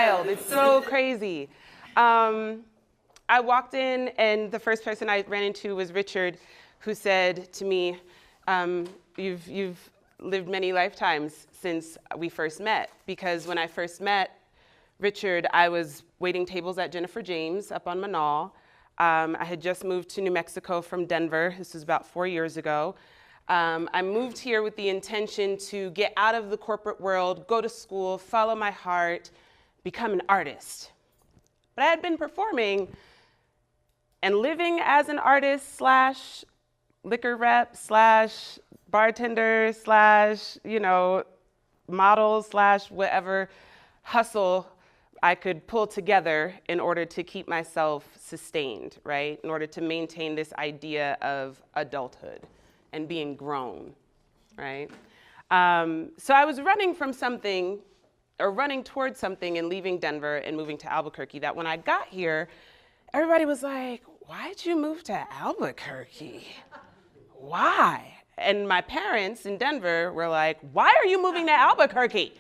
wild. It's so crazy. I walked in, and the first person I ran into was Richard, who said to me, you've lived many lifetimes since we first met. Because when I first met Richard, I was waiting tables at Jennifer James up on Manal. I had just moved to New Mexico from Denver. This was about 4 years ago. I moved here with the intention to get out of the corporate world, go to school, follow my heart, become an artist. But I had been performing and living as an artist slash liquor rep slash bartender slash, model slash whatever hustle I could pull together in order to keep myself sustained, right? In order to maintain this idea of adulthood and being grown, right? So I was running from something, or running towards something and leaving Denver and moving to Albuquerque, that when I got here, everybody was like, why'd you move to Albuquerque? Why? And my parents in Denver were like, why are you moving to Albuquerque?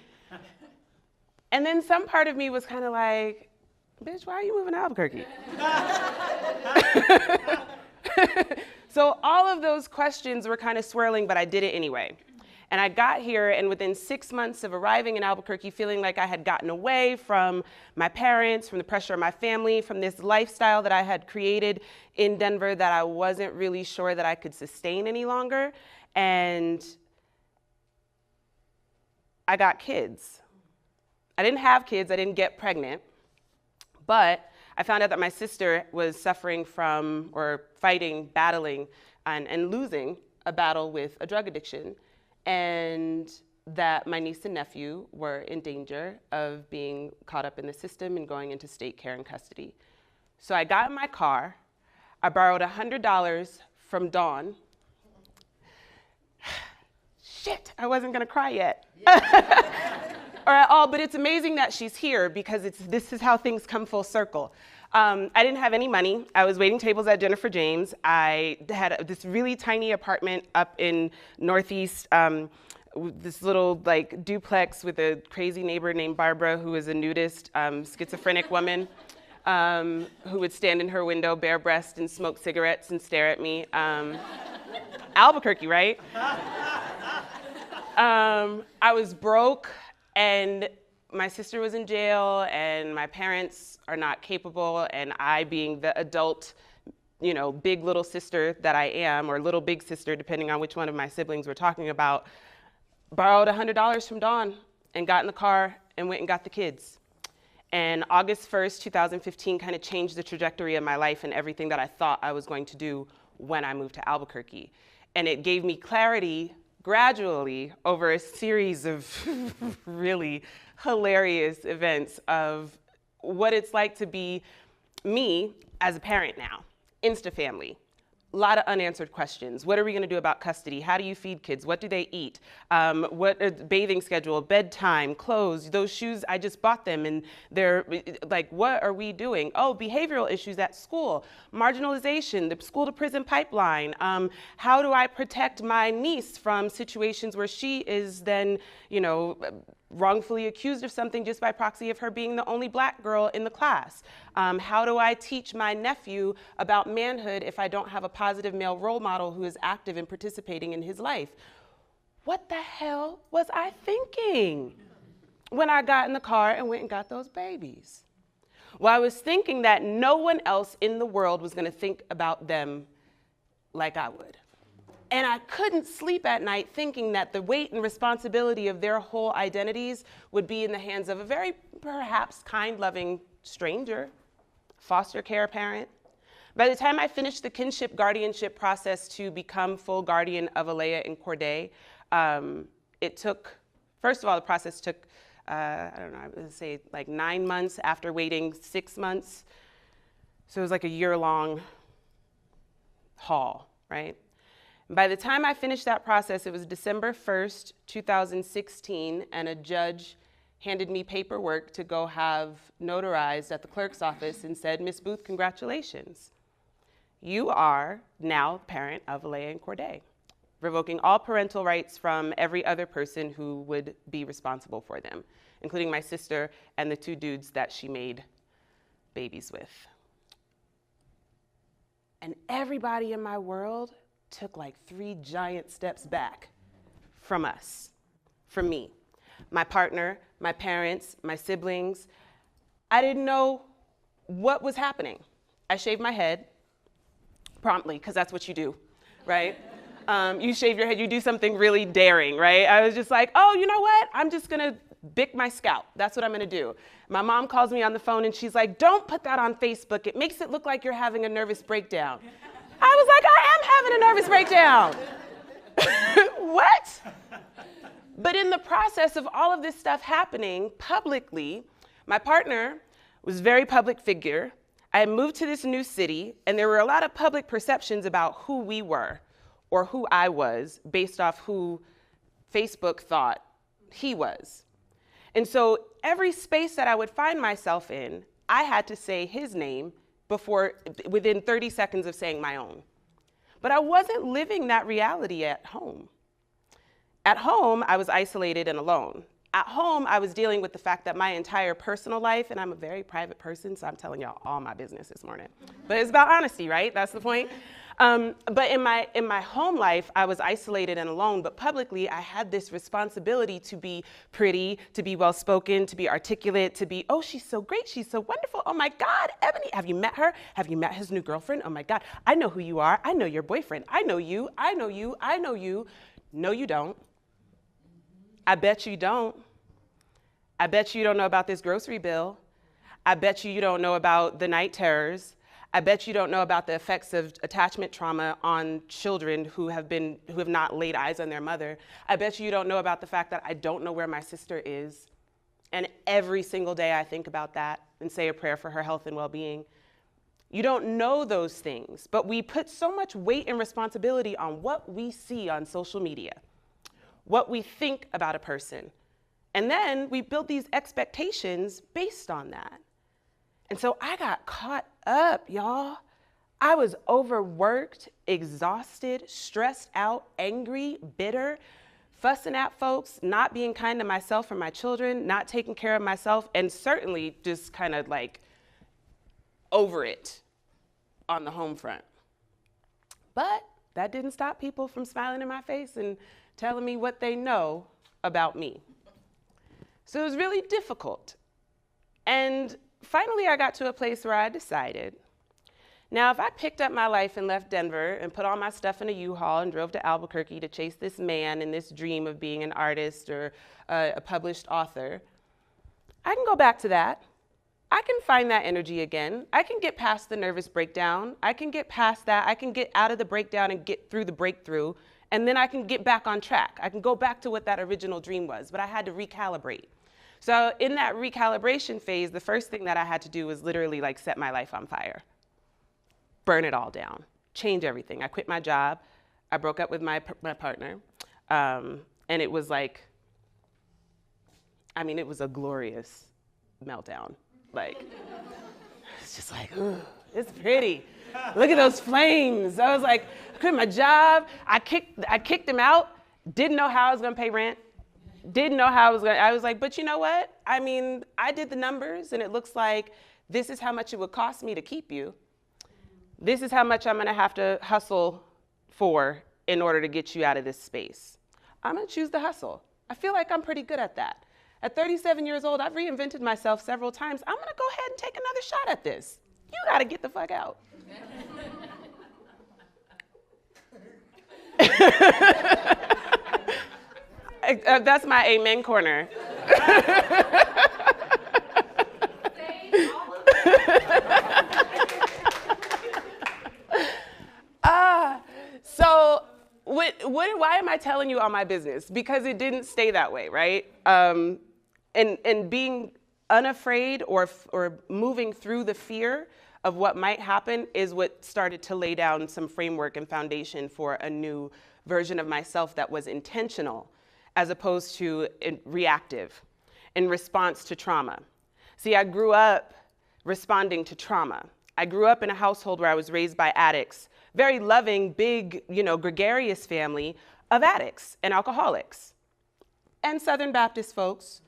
And then some part of me was kind of like, bitch, why are you moving to Albuquerque? So all of those questions were kind of swirling, but I did it anyway. And I got here, and within 6 months of arriving in Albuquerque, feeling like I had gotten away from my parents, from the pressure of my family, from this lifestyle that I had created in Denver that I wasn't really sure that I could sustain any longer. And I got kids. I didn't have kids, I didn't get pregnant, but I found out that my sister was suffering from, or fighting, battling, and losing a battle with a drug addiction, and that my niece and nephew were in danger of being caught up in the system and going into state care and custody. So I got in my car, I borrowed $100 from Dawn. Shit, I wasn't gonna cry yet. Or at all, but it's amazing that she's here because this is how things come full circle. I didn't have any money. I was waiting tables at Jennifer James. I had this really tiny apartment up in Northeast, this little duplex with a crazy neighbor named Barbara, who was a nudist, schizophrenic woman, who would stand in her window bare-breasted and smoke cigarettes and stare at me. Albuquerque, right? I was broke. And my sister was in jail, and my parents are not capable, and I, being the adult, big little sister that I am, or little big sister, depending on which one of my siblings we're talking about, borrowed $100 from Dawn and got in the car and went and got the kids. And August 1st, 2015 kind of changed the trajectory of my life and everything that I thought I was going to do when I moved to Albuquerque. And it gave me clarity gradually over a series of really hilarious events of what it's like to be me as a parent now, Insta-family. A lot of unanswered questions. What are we gonna do about custody? How do you feed kids? What do they eat? What bathing schedule, bedtime, clothes, those shoes, I just bought them and they're like, what are we doing? Oh, behavioral issues at school, marginalization, the school to prison pipeline. How do I protect my niece from situations where she is then, wrongfully accused of something just by proxy of her being the only black girl in the class? How do I teach my nephew about manhood if I don't have a positive male role model who is active and participating in his life? What the hell was I thinking when I got in the car and went and got those babies? Well, I was thinking that no one else in the world was gonna think about them like I would. And I couldn't sleep at night thinking that the weight and responsibility of their whole identities would be in the hands of a very, perhaps, kind, loving stranger, foster care parent. By the time I finished the kinship guardianship process to become full guardian of Alea and Corday, it took, first of all, the process took, I don't know, I would say like 9 months after waiting 6 months. So it was like a year-long haul, right? By the time I finished that process, it was December 1st, 2016, and a judge handed me paperwork to go have notarized at the clerk's office and said, Ms. Booth, congratulations. You are now parent of Alea and Corday. revoking all parental rights from every other person who would be responsible for them, including my sister and the 2 dudes that she made babies with. And everybody in my world took like 3 giant steps back from us, from me. My partner, my parents, my siblings. I didn't know what was happening. I shaved my head promptly, because that's what you do, right? You shave your head, you do something really daring, right? I was just like, oh, you know what? I'm just gonna bick my scalp. That's what I'm gonna do. My mom calls me on the phone and she's like, don't put that on Facebook. It makes it look like you're having a nervous breakdown. I was like, I am having a nervous breakdown. What? But in the process of all of this stuff happening publicly, my partner was a very public figure. I had moved to this new city, and there were a lot of public perceptions about who we were or who I was based off who Facebook thought he was. And so every space that I would find myself in, I had to say his name within 30 seconds of saying my own. But I wasn't living that reality at home. At home, I was isolated and alone. At home, I was dealing with the fact that my entire personal life, and I'm a very private person, so I'm telling y'all all my business this morning. But it's about honesty, right? That's the point. But in my home life, I was isolated and alone, but publicly, I had this responsibility to be pretty, to be well-spoken, to be articulate, to be, oh, she's so great, she's so wonderful, oh my God, Ebony, have you met her? Have you met his new girlfriend? Oh my God, I know who you are, I know your boyfriend, I know you, I know you, I know you. No, you don't. I bet you don't. I bet you don't know about this grocery bill. I bet you don't know about the night terrors. I bet you don't know about the effects of attachment trauma on children who have not laid eyes on their mother. I bet you don't know about the fact that I don't know where my sister is. And every single day I think about that and say a prayer for her health and well-being. You don't know those things, but we put so much weight and responsibility on what we see on social media, what we think about a person. And then we build these expectations based on that. And so I got caught up, y'all. I was overworked, exhausted, stressed out, angry, bitter, fussing at folks, not being kind to myself or my children, not taking care of myself, and certainly just kind of like over it on the home front. But that didn't stop people from smiling in my face and telling me what they know about me. So it was really difficult. And finally, I got to a place where I decided, now if I picked up my life and left Denver and put all my stuff in a U-Haul and drove to Albuquerque to chase this man and this dream of being an artist or a published author, I can go back to that. I can find that energy again. I can get past the nervous breakdown. I can get past that. I can get out of the breakdown and get through the breakthrough. And then I can get back on track. I can go back to what that original dream was, but I had to recalibrate. So in that recalibration phase, the first thing that I had to do was literally like set my life on fire. Burn it all down, change everything. I quit my job. I broke up with my partner. And it was like, I mean, it was a glorious meltdown. Like, it's just like, ooh, it's pretty. Look at those flames. I was like, I quit my job. I kicked him out. Didn't know how I was gonna pay rent. Didn't know how I was like, but you know what? I mean, I did the numbers and it looks like this is how much it would cost me to keep you. This is how much I'm gonna have to hustle for in order to get you out of this space. I'm gonna choose the hustle. I feel like I'm pretty good at that. At 37 years old, I've reinvented myself several times. I'm gonna go ahead and take another shot at this. You gotta get the fuck out. That's my amen corner. So why am I telling you all my business? Because it didn't stay that way, right? And being unafraid or moving through the fear of what might happen is what started to lay down some framework and foundation for a new version of myself that was intentional as opposed to reactive in response to trauma. See, I grew up responding to trauma. I grew up in a household where I was raised by addicts, very loving, big, gregarious family, of addicts and alcoholics and Southern Baptist folks.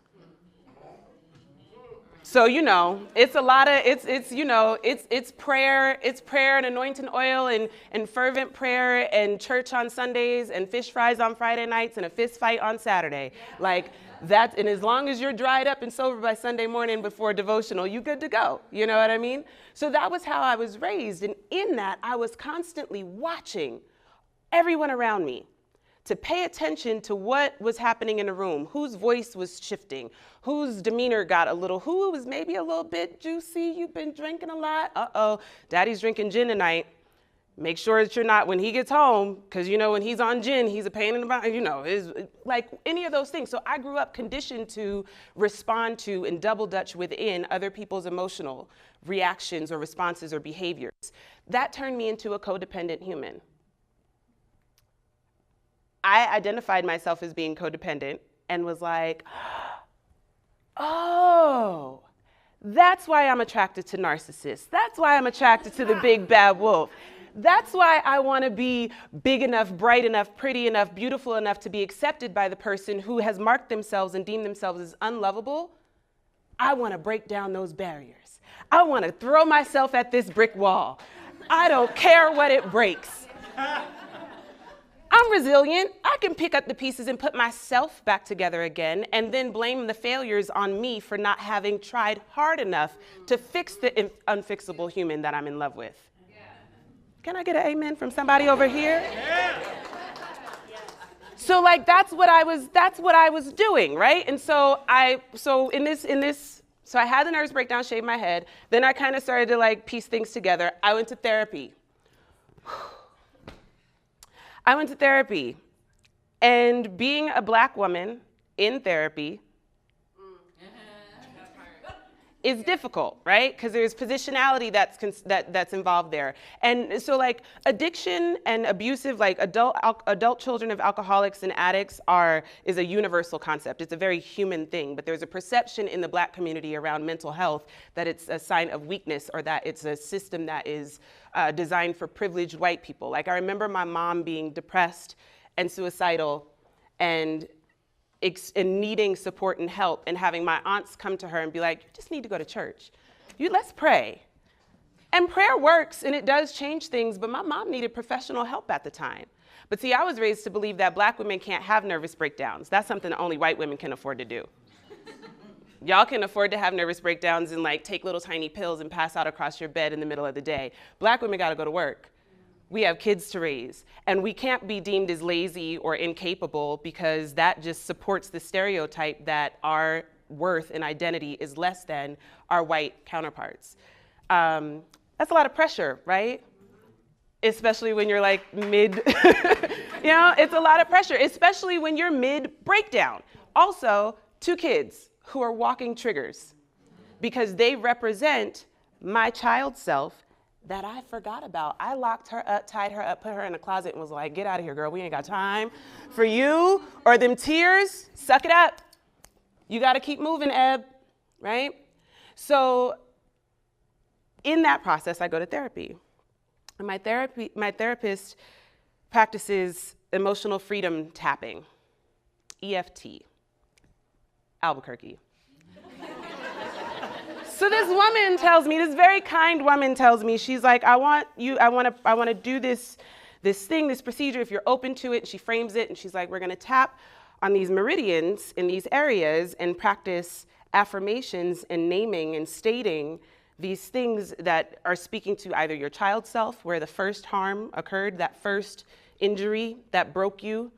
So, you know, it's a lot of, it's prayer and anointing oil and fervent prayer and church on Sundays and fish fries on Friday nights and a fist fight on Saturday. Like that, and as long as you're dried up and sober by Sunday morning before devotional, you good to go. You know what I mean? So that was how I was raised. And in that, I was constantly watching everyone around me to pay attention to what was happening in the room, whose voice was shifting, whose demeanor got a little, who was maybe a little bit juicy, you've been drinking a lot, uh-oh, daddy's drinking gin tonight. Make sure that you're not, when he gets home, because you know when he's on gin, he's a pain in the butt, you know, like any of those things. So I grew up conditioned to respond to and double dutch within other people's emotional reactions or responses or behaviors. That turned me into a codependent human. I identified myself as being codependent and was like, oh, that's why I'm attracted to narcissists. That's why I'm attracted to the big bad wolf. That's why I want to be big enough, bright enough, pretty enough, beautiful enough to be accepted by the person who has marked themselves and deemed themselves as unlovable. I want to break down those barriers. I want to throw myself at this brick wall. I don't care what it breaks. I'm resilient. I can pick up the pieces and put myself back together again and then blame the failures on me for not having tried hard enough to fix the unfixable human that I'm in love with. Yeah. Can I get an amen from somebody over here? Yeah. So like that's what I was doing, right? And so I had the nervous breakdown, shaved my head. Then I kind of started to like piece things together. I went to therapy. And being a Black woman in therapy is difficult, right? Because there's positionality that's involved there. And so like addiction and abusive, like adult children of alcoholics and addicts is a universal concept. It's a very human thing, but there's a perception in the Black community around mental health that it's a sign of weakness or that it's a system that is designed for privileged white people. Like I remember my mom being depressed and suicidal and needing support and help and having my aunts come to her and be like, you just need to go to church. Let's pray. And prayer works and it does change things, but my mom needed professional help at the time. But see, I was raised to believe that Black women can't have nervous breakdowns. That's something that only white women can afford to do. Y'all can afford to have nervous breakdowns and like take little tiny pills and pass out across your bed in the middle of the day. Black women gotta go to work. We have kids to raise, and we can't be deemed as lazy or incapable because that just supports the stereotype that our worth and identity is less than our white counterparts. That's a lot of pressure, right? Especially when you're like mid, it's a lot of pressure, especially when you're mid-breakdown. Also, 2 kids who are walking triggers because they represent my child self that I forgot about. I locked her up, tied her up, put her in a closet and was like, get out of here, girl. We ain't got time for you or them tears. Suck it up. You got to keep moving, Eb, right? So in that process, I go to therapy. And my therapist practices emotional freedom tapping, EFT, Albuquerque. So this woman tells me, this very kind woman tells me, she's like, I want to do this thing, this procedure, if you're open to it. And she frames it and she's like, we're going to tap on these meridians in these areas and practice affirmations and naming and stating these things that are speaking to either your child self, where the first harm occurred, that first injury that broke you,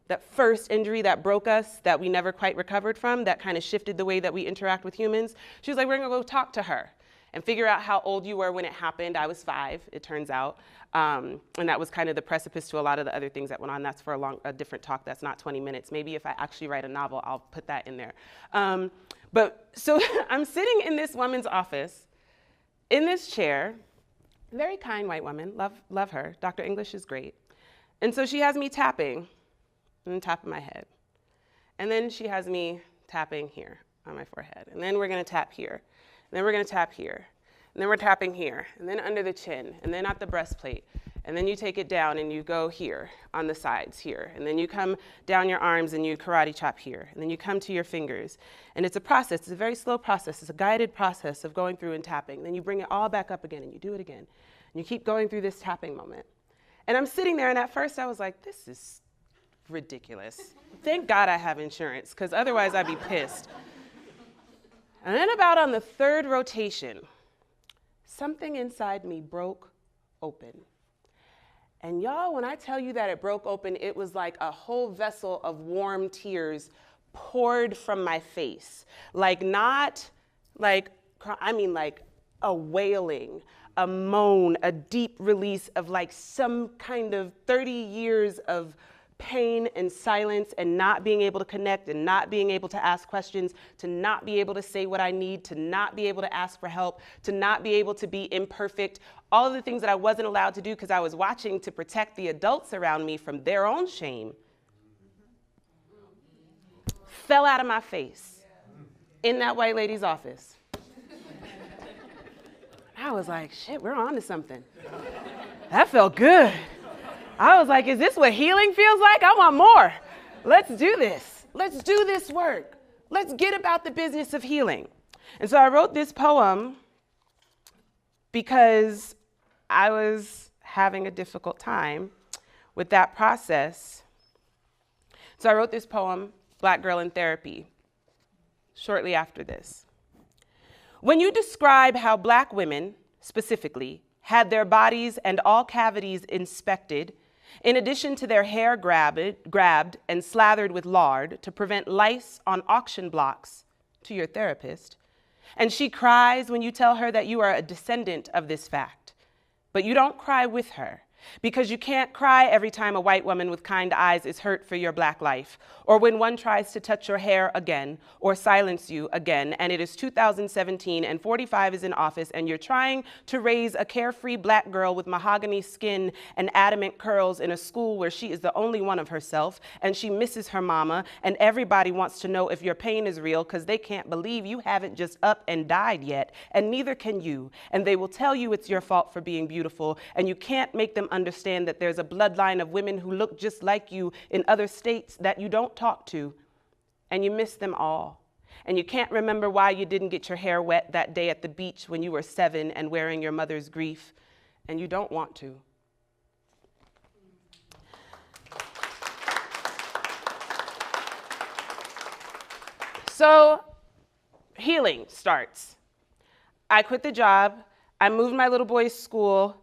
that first injury that broke us, that we never quite recovered from, that kind of shifted the way that we interact with humans. She was like, we're gonna go talk to her and figure out how old you were when it happened. I was 5, it turns out. And that was kind of the precipice to a lot of the other things that went on. That's for a different talk that's not 20 minutes. Maybe if I actually write a novel, I'll put that in there. But so I'm sitting in this woman's office, in this chair, very kind white woman, love her. Dr. English is great. And so she has me tapping on the top of my head. And then she has me tapping here on my forehead. And then we're gonna tap here. And then we're gonna tap here. And then we're tapping here. And then under the chin. And then at the breastplate. And then you take it down and you go here on the sides here. And then you come down your arms and you karate chop here. And then you come to your fingers. And it's a process. It's a very slow process. It's a guided process of going through and tapping. Then you bring it all back up again and you do it again. And you keep going through this tapping moment. And I'm sitting there, and at first I was like, this is ridiculous. Thank God I have insurance, because otherwise I'd be pissed. And then about on the third rotation, something inside me broke open. And y'all, when I tell you that it broke open, it was like a whole vessel of warm tears poured from my face. Like not like, I mean like a wailing, a moan, a deep release of like some kind of 30 years of pain and silence and not being able to connect and not being able to ask questions, to not be able to say what I need, to not be able to ask for help, to not be able to be imperfect, all of the things that I wasn't allowed to do because I was watching to protect the adults around me from their own shame, fell out of my face in that white lady's office. I was like, shit, we're on to something. That felt good. I was like, is this what healing feels like? I want more. Let's do this. Let's do this work. Let's get about the business of healing. And so I wrote this poem because I was having a difficult time with that process. So I wrote this poem, Black Girl in Therapy, shortly after this. When you describe how Black women, specifically, had their bodies and all cavities inspected, in addition to their hair grabbed and slathered with lard to prevent lice on auction blocks, to your therapist, and she cries when you tell her that you are a descendant of this fact, but you don't cry with her, because you can't cry every time a white woman with kind eyes is hurt for your Black life, or when one tries to touch your hair again, or silence you again, and it is 2017 and 45 is in office, and you're trying to raise a carefree Black girl with mahogany skin and adamant curls in a school where she is the only one of herself, and she misses her mama, and everybody wants to know if your pain is real, because they can't believe you haven't just up and died yet, and neither can you, and they will tell you it's your fault for being beautiful, and you can't make them understand that there's a bloodline of women who look just like you in other states that you don't talk to, and you miss them all. And you can't remember why you didn't get your hair wet that day at the beach when you were 7 and wearing your mother's grief, and you don't want to. So healing starts. I quit the job. I moved my little boy's school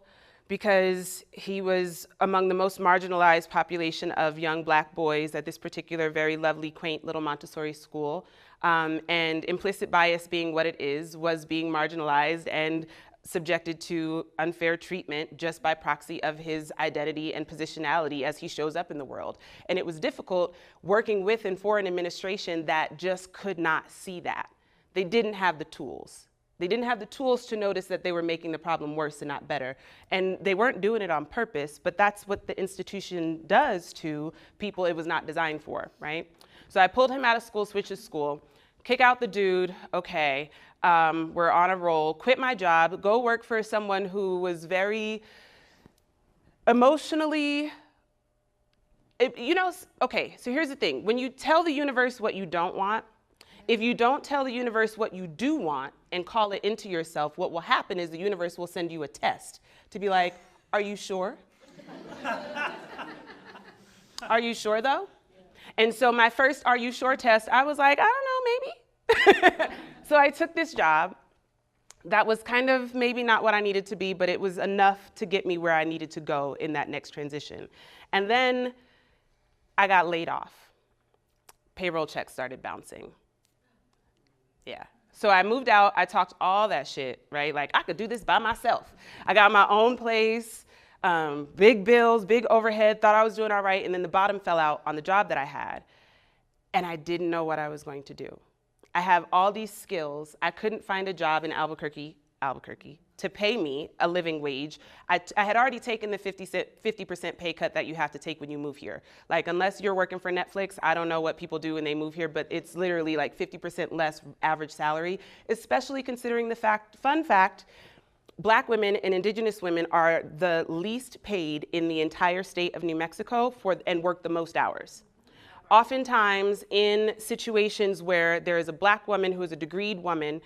because he was among the most marginalized population of young Black boys at this particular very lovely, quaint little Montessori school. And implicit bias being what it is, was being marginalized and subjected to unfair treatment just by proxy of his identity and positionality as he shows up in the world. And it was difficult working with and for an administration that just could not see that. They didn't have the tools. They didn't have the tools to notice that they were making the problem worse and not better. And they weren't doing it on purpose, but that's what the institution does to people it was not designed for, right? So I pulled him out of school, switched his school, kick out the dude, okay, we're on a roll, quit my job, go work for someone who was very emotionally, okay, so here's the thing. When you tell the universe what you don't want, if you don't tell the universe what you do want and call it into yourself, what will happen is the universe will send you a test to be like, are you sure? Are you sure though? And so my first are you sure test, I was like, I don't know, maybe. So I took this job that was kind of maybe not what I needed to be, but it was enough to get me where I needed to go in that next transition. And then I got laid off. Payroll checks started bouncing. Yeah. So I moved out, I talked all that shit, right? Like I could do this by myself. I got my own place, big bills, big overhead, thought I was doing all right, and then the bottom fell out on the job that I had. And I didn't know what I was going to do. I have all these skills. I couldn't find a job in Albuquerque, to pay me a living wage. I had already taken the 50% pay cut that you have to take when you move here. Like, unless you're working for Netflix, I don't know what people do when they move here, but it's literally like 50% less average salary, especially considering the fun fact, Black women and indigenous women are the least paid in the entire state of New Mexico and work the most hours. Oftentimes in situations where there is a Black woman who is a degreed woman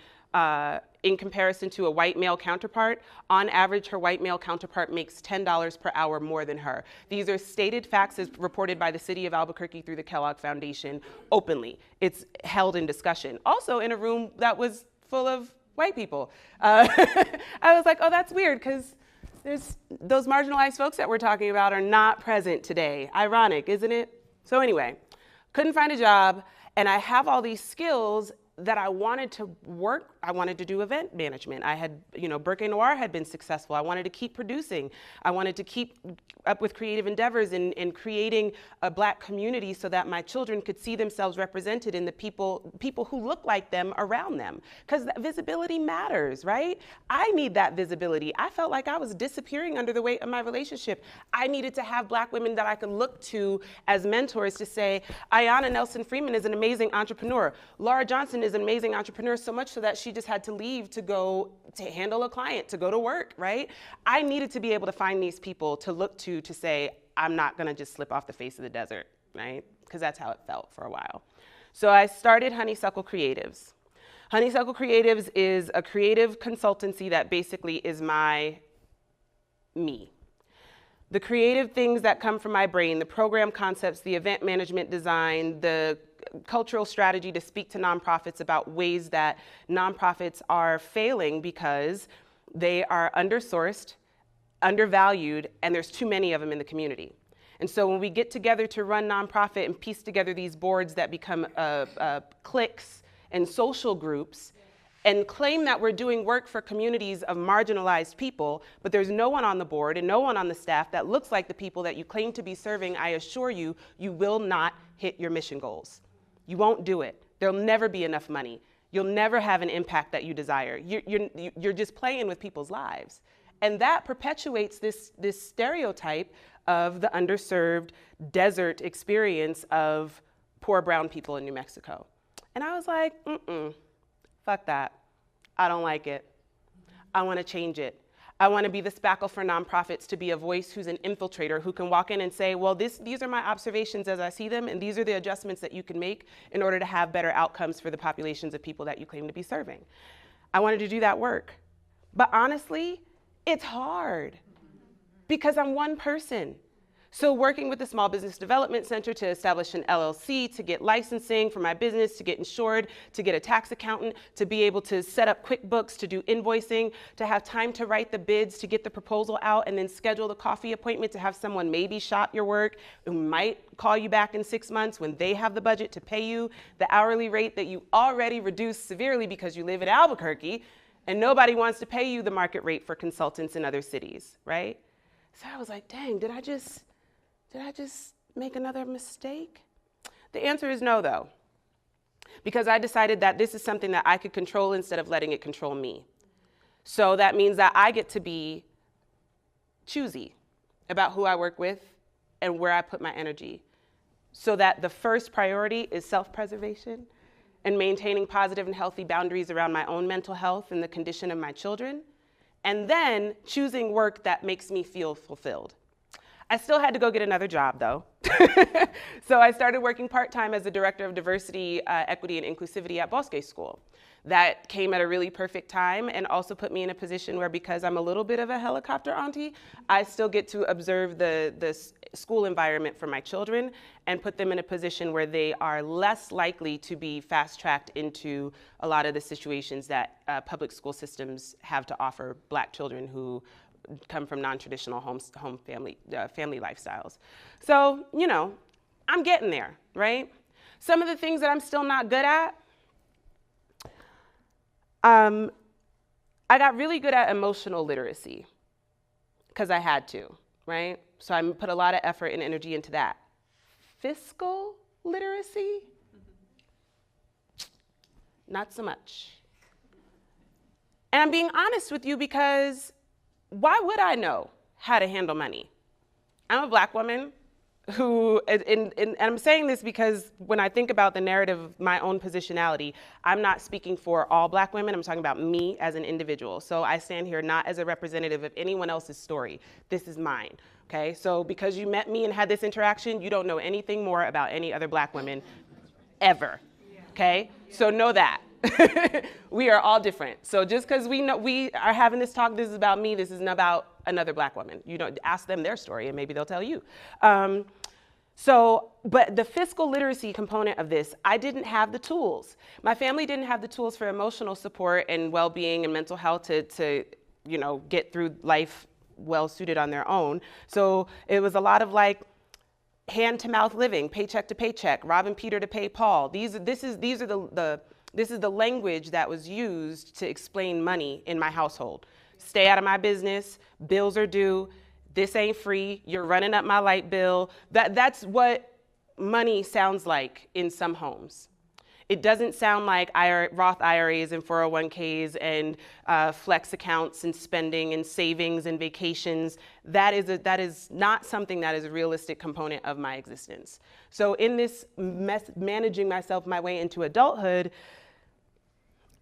in comparison to a white male counterpart, on average, her white male counterpart makes $10 per hour more than her. These are stated facts as reported by the city of Albuquerque through the Kellogg Foundation openly. It's held in discussion. Also in a room that was full of white people. I was like, oh, that's weird, because those marginalized folks that we're talking about are not present today. Ironic, isn't it? So anyway, couldn't find a job, and I have all these skills that I wanted to work. I wanted to do event management. I had, Burke Noir had been successful. I wanted to keep producing. I wanted to keep up with creative endeavors in creating a Black community so that my children could see themselves represented in the people who look like them around them. Because that visibility matters, right? I need that visibility. I felt like I was disappearing under the weight of my relationship. I needed to have Black women that I could look to as mentors to say, Ayanna Nelson Freeman is an amazing entrepreneur. Laura Johnson is an amazing entrepreneur, so much so that she just had to leave to go to handle a client, to go to work, right? I needed to be able to find these people to look to say, I'm not gonna just slip off the face of the desert, right? Because that's how it felt for a while. So I started Honeysuckle Creatives. Honeysuckle Creatives is a creative consultancy that basically is me. The creative things that come from my brain, the program concepts, the event management design, the cultural strategy to speak to nonprofits about ways that nonprofits are failing because they are undersourced, undervalued, and there's too many of them in the community. And so when we get together to run nonprofit and piece together these boards that become cliques and social groups, and claim that we're doing work for communities of marginalized people, but there's no one on the board and no one on the staff that looks like the people that you claim to be serving, I assure you, you will not hit your mission goals. You won't do it. There'll never be enough money. You'll never have an impact that you desire. You're just playing with people's lives. And that perpetuates this stereotype of the underserved desert experience of poor brown people in New Mexico. And I was like, fuck that. I don't like it. I want to change it. I want to be the spackle for nonprofits, to be a voice who's an infiltrator, who can walk in and say, well, these are my observations as I see them, and these are the adjustments that you can make in order to have better outcomes for the populations of people that you claim to be serving. I wanted to do that work. But honestly, it's hard because I'm one person. So working with the Small Business Development Center to establish an LLC, to get licensing for my business, to get insured, to get a tax accountant, to be able to set up QuickBooks, to do invoicing, to have time to write the bids, to get the proposal out, and then schedule the coffee appointment to have someone maybe shop your work, who might call you back in 6 months when they have the budget to pay you the hourly rate that you already reduced severely because you live in Albuquerque, and nobody wants to pay you the market rate for consultants in other cities, right? So I was like, dang, did I just make another mistake? The answer is no, though, because I decided that this is something that I could control instead of letting it control me. So that means that I get to be choosy about who I work with and where I put my energy, so that the first priority is self-preservation and maintaining positive and healthy boundaries around my own mental health and the condition of my children, and then choosing work that makes me feel fulfilled. I still had to go get another job, though. So I started working part-time as the Director of Diversity, Equity, and Inclusivity at Bosque School. That came at a really perfect time and also put me in a position where, because I'm a little bit of a helicopter auntie, I still get to observe the school environment for my children and put them in a position where they are less likely to be fast-tracked into a lot of the situations that public school systems have to offer Black children who come from non-traditional family lifestyles. So, I'm getting there, right? Some of the things that I'm still not good at, I got really good at emotional literacy because I had to, right? So I put a lot of effort and energy into that. Fiscal literacy, not so much. And I'm being honest with you because why would I know how to handle money? I'm a Black woman. who, and I'm saying this because when I think about the narrative of my own positionality, I'm not speaking for all Black women, I'm talking about me as an individual. So I stand here not as a representative of anyone else's story. This is mine, okay? So because you met me and had this interaction, you don't know anything more about any other Black women ever, okay? So know that. We are all different. So just because we know we are having this talk, this is about me, this isn't about another Black woman. You know, ask them their story and maybe they'll tell you. But the fiscal literacy component of this, I didn't have the tools. My family didn't have the tools for emotional support and well-being and mental health to you know, get through life well suited on their own. So it was a lot of like hand-to-mouth living, paycheck to paycheck, robbing Peter to pay Paul. This is the language that was used to explain money in my household. Stay out of my business, bills are due, this ain't free, you're running up my light bill. That's what money sounds like in some homes. It doesn't sound like Roth IRAs and 401ks and flex accounts and spending and savings and vacations. That is not something that is a realistic component of my existence. So in this managing myself my way into adulthood,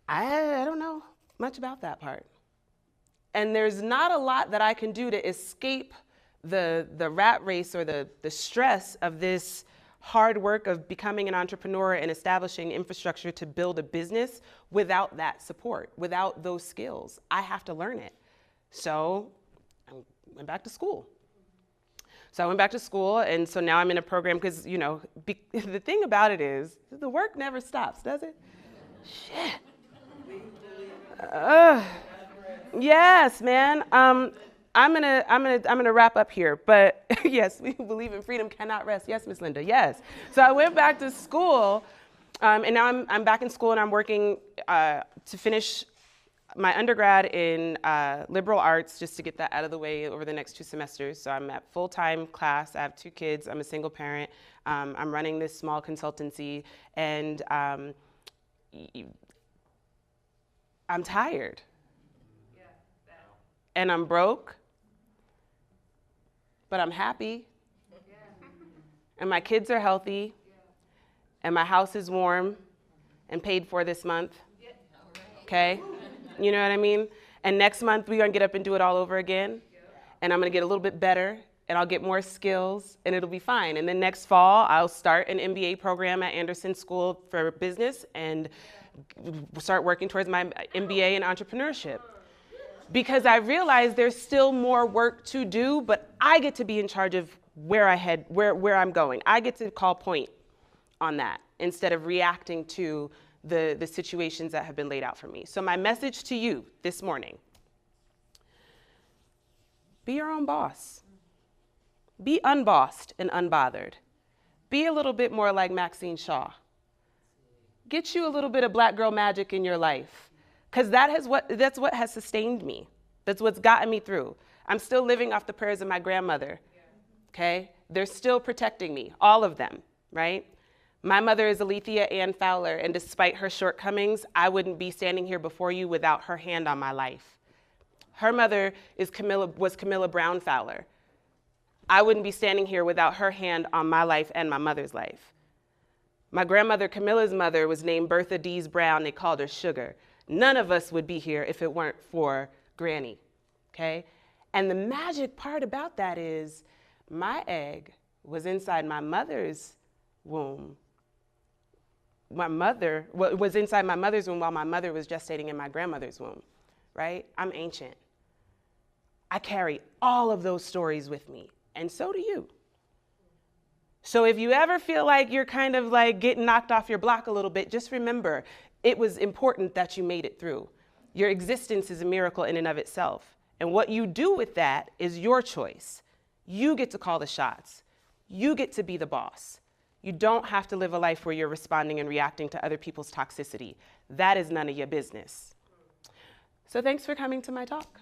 I don't know much about that part. And there's not a lot that I can do to escape the rat race or the stress of this hard work of becoming an entrepreneur and establishing infrastructure to build a business without that support, without those skills. I have to learn it. So I went back to school. So I went back to school, and so now I'm in a program because, you know, the thing about it is the work never stops, does it? Shit. Yes, man. I'm gonna wrap up here, but yes, we believe in freedom cannot rest. Yes, Miss Linda. Yes. So I went back to school, and now I'm back in school, and I'm working to finish my undergrad in liberal arts, just to get that out of the way over the next 2 semesters. So I'm at full-time class. I have 2 kids. I'm a single parent. I'm running this small consultancy, and I'm tired. And I'm broke, but I'm happy. And my kids are healthy, and my house is warm and paid for this month, okay? You know what I mean? And next month, we're gonna get up and do it all over again, and I'm gonna get a little bit better, and I'll get more skills, and it'll be fine. And then next fall, I'll start an MBA program at Anderson School for Business and start working towards my MBA in entrepreneurship. Because I realize there's still more work to do, but I get to be in charge of where I'm going. I get to call point on that instead of reacting to the situations that have been laid out for me. So my message to you this morning: be your own boss. Be unbossed and unbothered. Be a little bit more like Maxine Shaw. Get you a little bit of black girl magic in your life. Because that's what has sustained me. That's what's gotten me through. I'm still living off the prayers of my grandmother, okay? They're still protecting me, all of them, right? My mother is Alethea Ann Fowler, and despite her shortcomings, I wouldn't be standing here before you without her hand on my life. Her mother was Camilla Brown Fowler. I wouldn't be standing here without her hand on my life and my mother's life. My grandmother, Camilla's mother, was named Bertha Dees Brown. They called her Sugar. None of us would be here if it weren't for Granny, okay? And the magic part about that is my egg was inside my mother's womb. My mother was inside my mother's womb while my mother was gestating in my grandmother's womb, right? I'm ancient. I carry all of those stories with me, and so do you. So if you ever feel like you're kind of like getting knocked off your block a little bit, just remember, it was important that you made it through. Your existence is a miracle in and of itself. And what you do with that is your choice. You get to call the shots. You get to be the boss. You don't have to live a life where you're responding and reacting to other people's toxicity. That is none of your business. So thanks for coming to my talk.